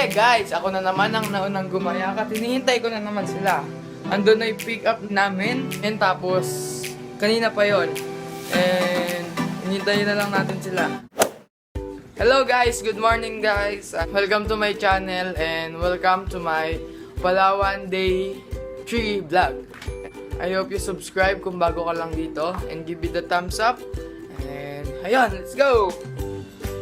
Yeah guys, ako na naman ang naunang gumaya at hinihintay ko na naman sila. Andun na yung pick up namin and tapos kanina pa yon. And hinihintay na lang natin sila. Hello guys, good morning guys. Welcome to my channel and welcome to my Palawan Day 3 vlog. I hope you subscribe kung bago ka lang dito and give it a thumbs up. And ayun, let's go!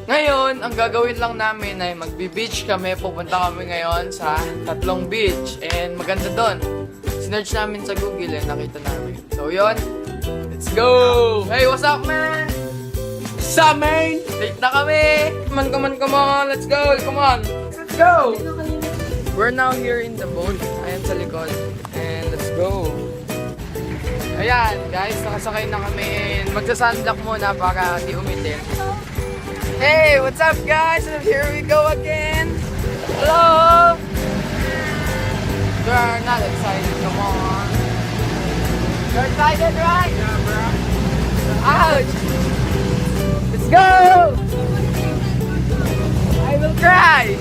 Ngayon, ang gagawin lang namin ay magbi-beach kami. Pupunta kami ngayon sa tatlong beach. And maganda doon. Sinerch namin sa Google and nakita namin. So yun, let's go! Hey, what's up man? What's up man? Late na kami! Come on, let's go! Come on! Let's go! We're now here in the boat. Ayan sa likod. And let's go! Ayan, guys, nakasakay na kami. Magsa-sunblock muna para di umitin. Hey, what's up guys? And here we go again. Hello! You're not excited, come on. You're excited, right? Yeah, bro. Ouch! Let's go! I will cry!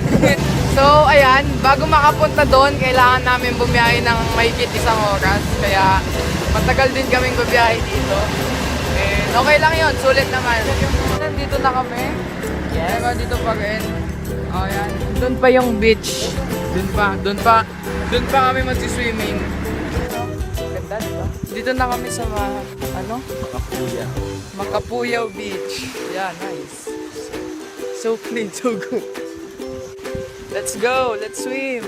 So, ayan, bago makapunta doon, kailangan namin bumiyahe ng mahigit 1 oras. Kaya, matagal din kaming bumiyahe dito. And okay lang yun, sulit naman. Nandito na kami. Yes. Pero dito pa rin. Oh, yan. Doon pa yung beach. Doon pa kami magsi-swimming. Ganda dito. Dito na kami sa Makapuyaw Beach. Yeah, nice. So clean, so good. Let's go, let's swim.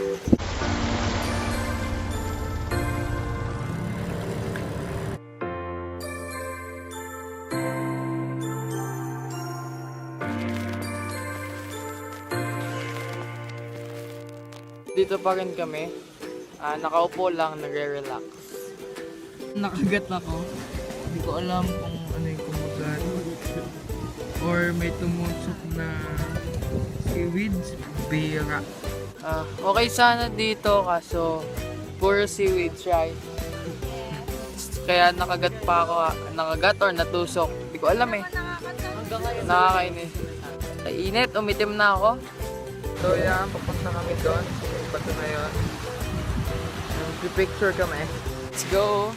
Dito pa rin kami. Nakaupo lang, nagre-relax. Nakagat ako. Hindi ko alam kung ano yung kumugat. Or may tumusok na seaweeds. Bira. Okay sana dito kaso puro seaweeds, right? Kaya nakagat pa ako. Nakagat or natusok. Hindi ko alam eh. Nakakainis. Init, umitim na ako. So yan, papunta kami doon. Bato na yun. Picture kami. Let's go!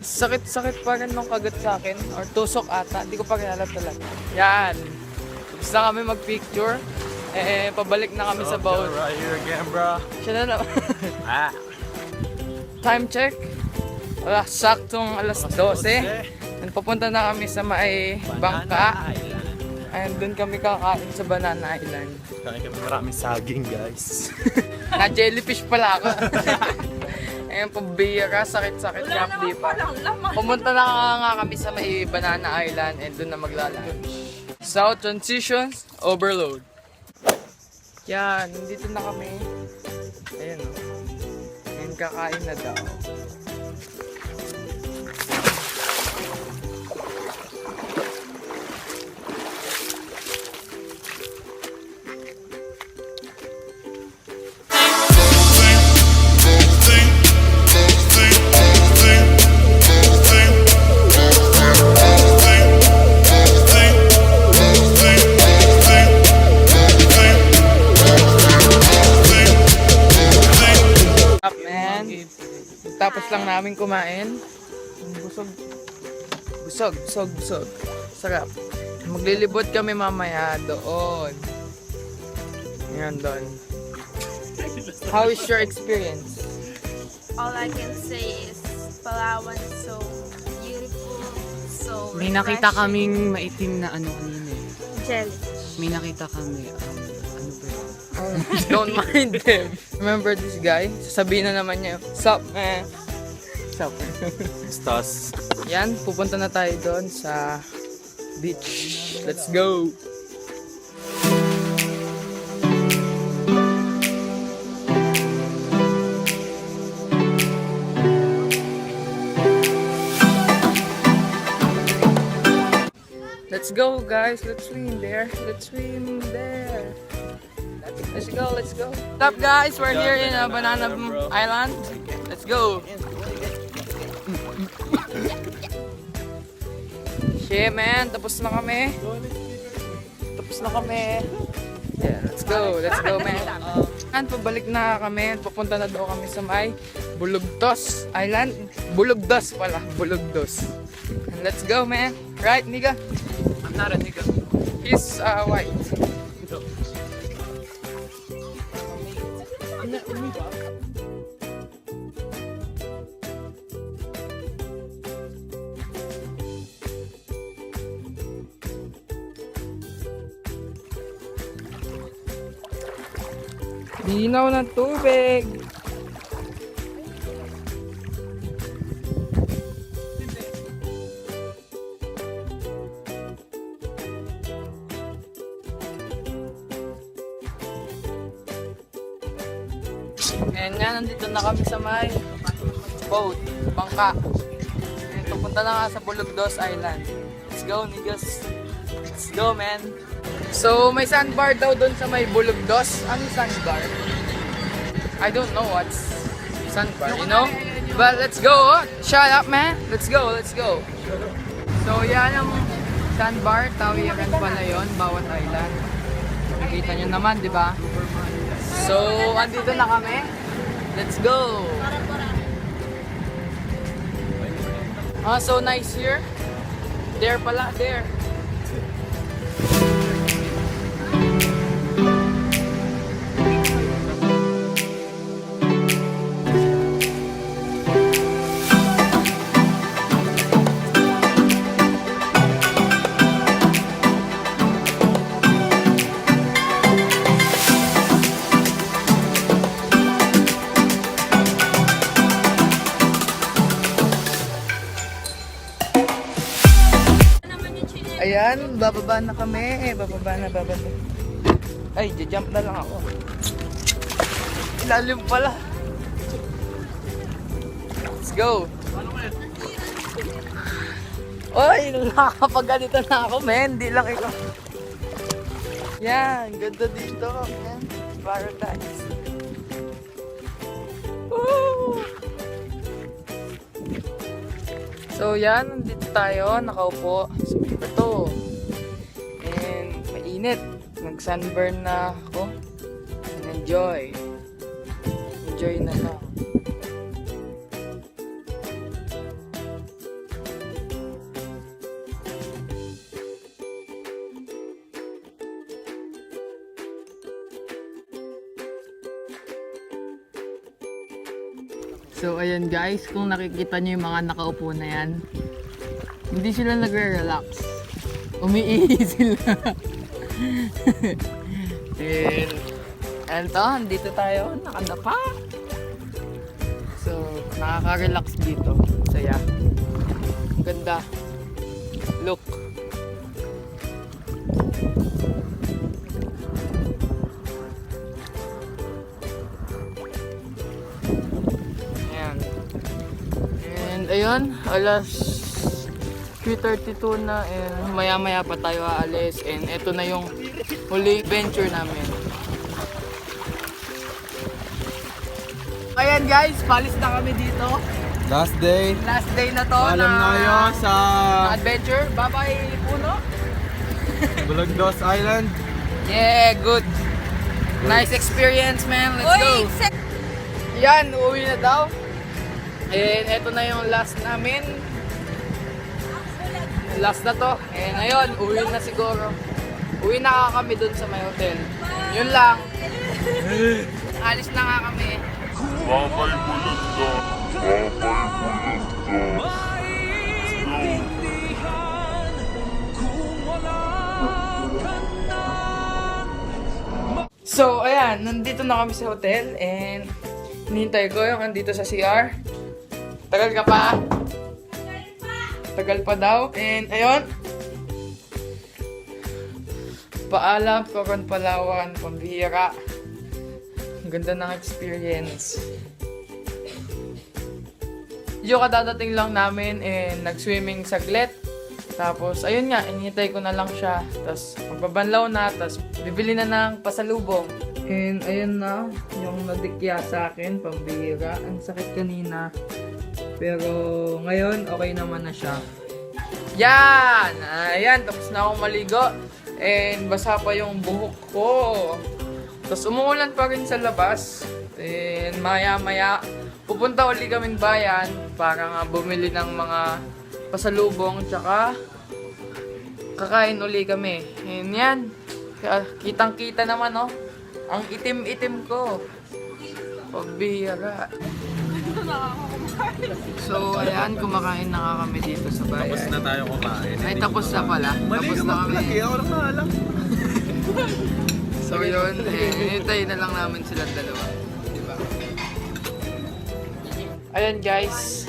Sakit-sakit pa rin nung kagat sa akin. Or tusok ata. Hindi ko pa rin alam talaga. Yan. Tapos na kami mag-picture. Pabalik na kami sa boat. Right here again, bro. Siya na naman. Time check. Wala, saktong alas 12. And papunta na kami sa may bangka. And doon kami kakain sa Banana Island. Kain kami maraming saging, guys. Na-jellyfish pala ako. Ayan, pambira, sakit-sakit kap, di pa. Pumunta na nga kami sa may Banana Island and doon na maglalunch. South Transitions, Overload. Yan, nandito na kami. Ayan o. Ayan, kakain na daw. Tapos lang namin kumain. Busog. Sarap. Maglilibot kami mamaya doon. Ayan doon. How is your experience? All I can say is Palawan is so beautiful, so May nakita kaming maitim na ano kanina eh. jellyfish. May nakita kami, ano ba yun? Don't mind them. Remember this guy? Sasabihin na naman niya, sup man? Sup? Stas. Yan, pupunta na tayo doon sa beach. Let's go! Let's go guys, let's swim there. Let's go. What's up guys, we're here in Banana Island. Let's go. Shit man, tapos na kami. Yeah, let's go. Let's go, man. Pabalik na kami. Pupunta na daw kami sa may Bulugdos Island. Bulugdos pala. Bulugdos. And let's go, man. Right, nigga? I'm not a nigga. He's white. I'm not a nigga. Linaw ng tubig. And yan, nandito na kami sa may boat, bangka. And pupunta na nga sa Bulugdos Island. Let's go, niggas. Let's go, man. So, may sandbar daw doon sa may Bulugdos. Ano sandbar? I don't know what's sandbar, you know? But let's go. Oh. Shut up, man. Let's go, let's go. So, yan ang sandbar. Tawiran pala yun, bawat island. Nakikita nyo naman, di ba? So, andito na kami. Let's go. So nice here. There pala, there. Ayan, bababa na kami. Bababa na. Ay, jump na lang ako. Lalim pala. Let's go. Oy, nakakapag-ganito na ako, men. Di lang ikaw. Yan, ganda dito. Yan, paradise. Woo! So yan, nandito tayo, nakaupo sa may bato. And mainit. Nag-sunburn na ako. And enjoy. Enjoy na lang. So ayan guys, kung nakikita nyo yung mga nakaupo na yan, hindi sila nagre-relax. Umiihi sila. And to, dito tayo, nakadapa. So, nakaka-relax dito. Saya. Ang ganda. Look. Ayun, alas 3:32 na and maya-maya pa tayo aalis and ito na yung huling venture namin. Ayan guys, palis na kami dito. Last day. Last day na to Alam na kayo sa na adventure. Bye-bye Puno. Bulugdos Island. Yeah, good. Nice experience, man. Let's go. Yan, uuwi na daw. And eto na yung last namin. Last na to. And ayun, uwi na siguro. Uwi na kami dun sa may hotel. Yun lang. Alis na nga kami. Babay Bulugdo. Babay Bulugdo. So, ayan, nandito na kami sa hotel and hinihintay ko yung andito sa CR. Tagal ka pa? Tagal pa daw. And ayun. Paalam, Coron, Palawan, pambihira. Ang ganda ng experience. Yung kadadating lang namin and nag-swimming saglit. Tapos, ayun nga, inihintay ko na lang siya. Tapos, magbabanlaw na. Tapos, bibili na ng pasalubong. And ayun na, yung nadikya sa akin, pambihira. Ang sakit kanina. Pero ngayon, okay naman na siya. Yan! Ayan, tapos na akong maligo. And basa pa yung buhok ko. Tapos umuulan pa rin sa labas. And maya-maya, pupunta uli kaming bayan para nga bumili ng mga pasalubong. Tsaka kakain uli kami. And yan. Kaya kitang-kita naman, oh. Ang itim-itim ko. Pabihira. So, ayan, kumakain na nga kami dito sa bayan. Tapos na tayo kumain. Ay, tapos na pala. Mali Tapos ka na kami. mag-vlog eh. Ako lang alam. So, yun. Hinintay na lang namin silang dalawa. Diba? Ayan, guys.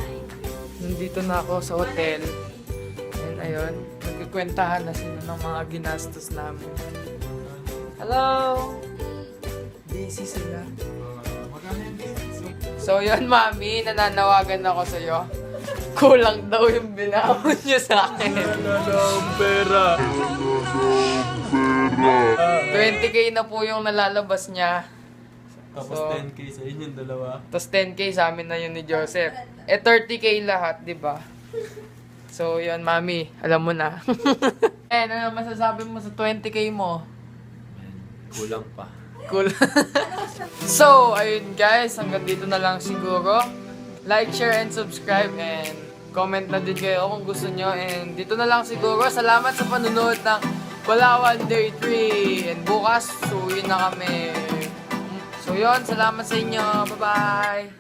Nandito na ako sa hotel. And ayun, nagkikwentahan na sila ng mga ginastos namin. Hello! Busy sila. So yun, mami, nananawagan ako sa'yo. Kulang daw yung binawon niyo sa akin. Pera. 20k na po yung nalalabas niya. Tapos So, 10k sa inyong dalawa. Tapos 10k sa amin na yun ni Joseph. 30k lahat, di ba? So yun, mami, alam mo na. Ano masasabi mo sa 20k mo? Kulang pa. Cool. So, ayun guys, hanggang dito na lang siguro. Like, share, and subscribe, and comment na din kayo kung gusto nyo. And dito na lang siguro. Salamat sa panunod ng Palawan Day 3. And bukas, suwi na kami. So yun, salamat sa inyo. Bye-bye!